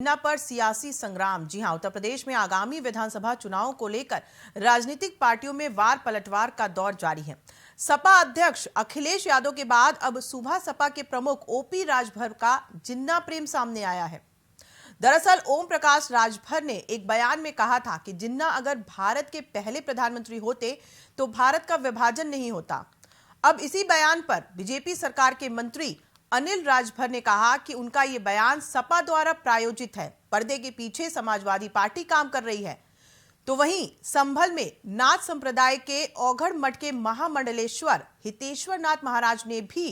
जिन्ना पर सियासी संग्राम। जी हां, उत्तर प्रदेश में आगामी विधानसभा चुनाव को लेकर राजनीतिक पार्टियों में वार पलटवार का दौर जारी है। सपा अध्यक्ष अखिलेश यादव के बाद अब सुबह सपा के प्रमुख ओपी राजभर का जिन्ना प्रेम सामने आया है। दरअसल ओम प्रकाश राजभर ने एक बयान में कहा था कि जिन्ना अगर भारत के पहले प्रधानमंत्री होते तो भारत का विभाजन नहीं होता। अब इसी बयान पर बीजेपी सरकार के मंत्री अनिल राजभर ने कहा कि उनका ये बयान सपा द्वारा प्रायोजित है, पर्दे के पीछे समाजवादी पार्टी काम कर रही है। तो वहीं संभल में नाथ संप्रदाय के औघड़ मठ के महामंडलेश्वर हितेश्वर नाथ महाराज ने भी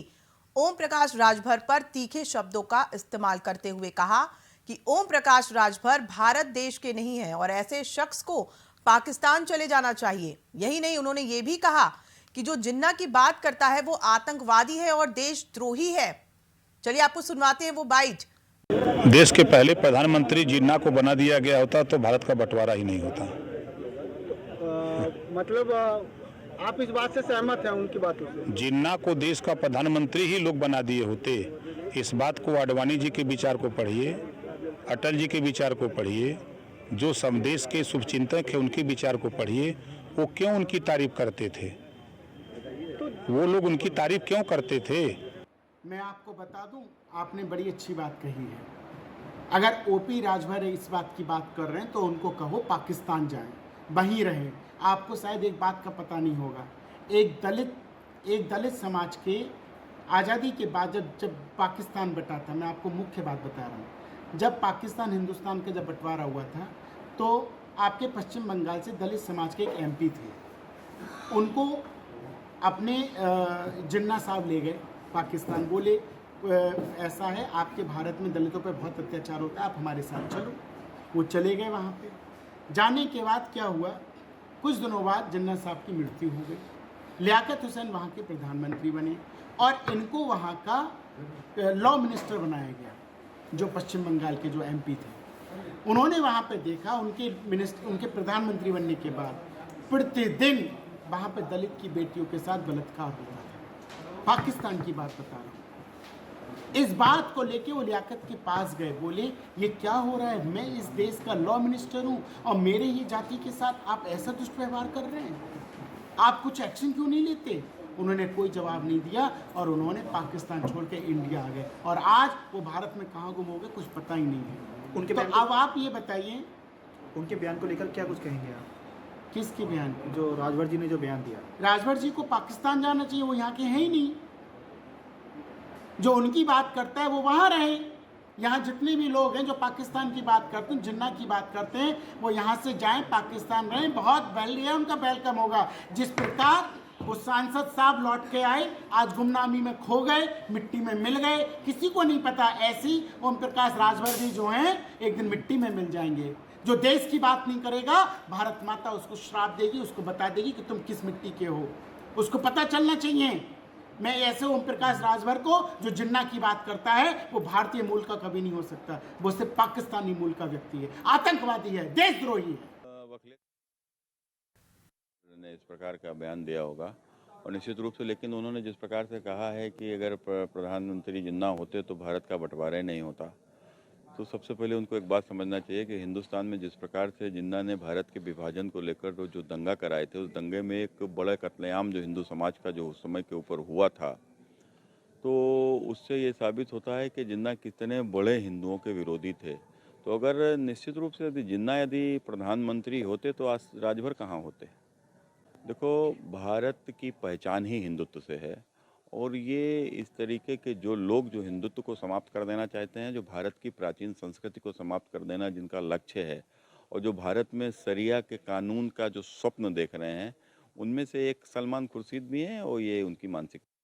ओम प्रकाश राजभर पर तीखे शब्दों का इस्तेमाल करते हुए कहा कि ओम प्रकाश राजभर भारत देश के नहीं है और ऐसे शख्स को पाकिस्तान चले जाना चाहिए। यही नहीं, उन्होंने ये भी कहा कि जो जिन्ना की बात करता है वो आतंकवादी है और देशद्रोही है। चलिए आपको सुनवाते हैं वो बाइट। देश के पहले प्रधानमंत्री जिन्ना को बना दिया गया होता तो भारत का बंटवारा ही नहीं होता। मतलब आप इस बात से सहमत हैं उनकी बातों से? जिन्ना को देश का प्रधानमंत्री ही लोग बना दिए होते। इस बात को आडवाणी जी के विचार को पढ़िए, अटल जी के विचार को पढ़िए, जो देश के शुभचिंतक है उनके विचार को पढ़िए। वो क्यों उनकी तारीफ करते थे? वो लोग उनकी तारीफ क्यों करते थे? मैं आपको बता दूं, आपने बड़ी अच्छी बात कही है। अगर ओपी राजभर इस बात की बात कर रहे हैं तो उनको कहो पाकिस्तान जाएं, वहीं रहें। आपको शायद एक बात का पता नहीं होगा, एक दलित समाज के आज़ादी के बाद जब पाकिस्तान बटा था, मैं आपको मुख्य बात बता रहा हूँ, जब पाकिस्तान हिंदुस्तान का जब बंटवारा हुआ था तो आपके पश्चिम बंगाल से दलित समाज के एक MP थे, उनको अपने जिन्ना साहब ले गए पाकिस्तान। बोले ऐसा है, आपके भारत में दलितों पर बहुत अत्याचार होता है, आप हमारे साथ चलो। वो चले गए वहाँ पे। जाने के बाद क्या हुआ, कुछ दिनों बाद जिन्ना साहब की मृत्यु हो गई। लियाकत हुसैन वहाँ के प्रधानमंत्री बने और इनको वहाँ का लॉ मिनिस्टर बनाया गया, जो पश्चिम बंगाल के जो MP थे। उन्होंने वहाँ पे देखा, उनके प्रधानमंत्री बनने के बाद प्रतिदिन वहाँ पे दलित की बेटियों के साथ बलात्कार होता था। पाकिस्तान की बात बता रहा हूँ। इस बात को लेके वो लियाकत के पास गए, बोले ये क्या हो रहा है, मैं इस देश का लॉ मिनिस्टर हूँ और मेरे ही जाति के साथ आप ऐसा दुष्व्यवहार कर रहे हैं, आप कुछ एक्शन क्यों नहीं लेते? उन्होंने कोई जवाब नहीं दिया और उन्होंने पाकिस्तान छोड़ के इंडिया आ गए और आज वो भारत में कहाँ गुम हो गए कुछ पता ही नहीं है उनके। तो अब आप ये बताइए, उनके बयान को लेकर क्या कुछ कहेंगे आप? किसके बयान? जो राजभर जी ने जो बयान दिया। राजभर जी को पाकिस्तान जाना चाहिए, वो यहाँ के हैं ही नहीं। जो उनकी बात करता है वो वहाँ रहे। यहाँ जितने भी लोग हैं जो पाकिस्तान की बात करते हैं, जिन्ना की बात करते हैं, वो यहाँ से जाएं, पाकिस्तान रहें, बहुत उनका वेलकम होगा। जिस प्रकार वो सांसद साहब लौट के आए, आज गुमनामी में खो गए, मिट्टी में मिल गए, किसी को नहीं पता। ऐसी ओम प्रकाश राजभर जी जो हैं एक दिन मिट्टी में मिल जाएंगे। जो देश की बात नहीं करेगा, भारत माता उसको श्राप देगी, उसको बता देगी कि तुम किस मिट्टी के हो, उसको पता चलना चाहिए। मैं ऐसे ओम प्रकाश राजभर को जो जिन्ना की बात करता है वो भारतीय मूल का कभी नहीं हो सकता, वो सिर्फ पाकिस्तानी मूल का व्यक्ति है, आतंकवादी है, देशद्रोही है। ने इस प्रकार का बयान दिया होगा और निश्चित रूप से, लेकिन उन्होंने जिस प्रकार से कहा है कि अगर प्रधानमंत्री जिन्ना होते तो भारत का बंटवारा ही नहीं होता, तो सबसे पहले उनको एक बात समझना चाहिए कि हिंदुस्तान में जिस प्रकार से जिन्ना ने भारत के विभाजन को लेकर जो दंगा कराए थे, उस दंगे में एक बड़ा कत्लेआम जो हिंदू समाज का जो उस समय के ऊपर हुआ था, तो उससे ये साबित होता है कि जिन्ना कितने बड़े हिंदुओं के विरोधी थे। तो अगर निश्चित रूप से यदि प्रधानमंत्री होते तो आज राजभर कहाँ होते? देखो, भारत की पहचान ही हिंदुत्व से है और ये इस तरीके के जो लोग जो हिंदुत्व को समाप्त कर देना चाहते हैं, जो भारत की प्राचीन संस्कृति को समाप्त कर देना जिनका लक्ष्य है और जो भारत में शरिया के कानून का जो स्वप्न देख रहे हैं, उनमें से एक सलमान खुर्शीद भी हैं और ये उनकी मानसिकता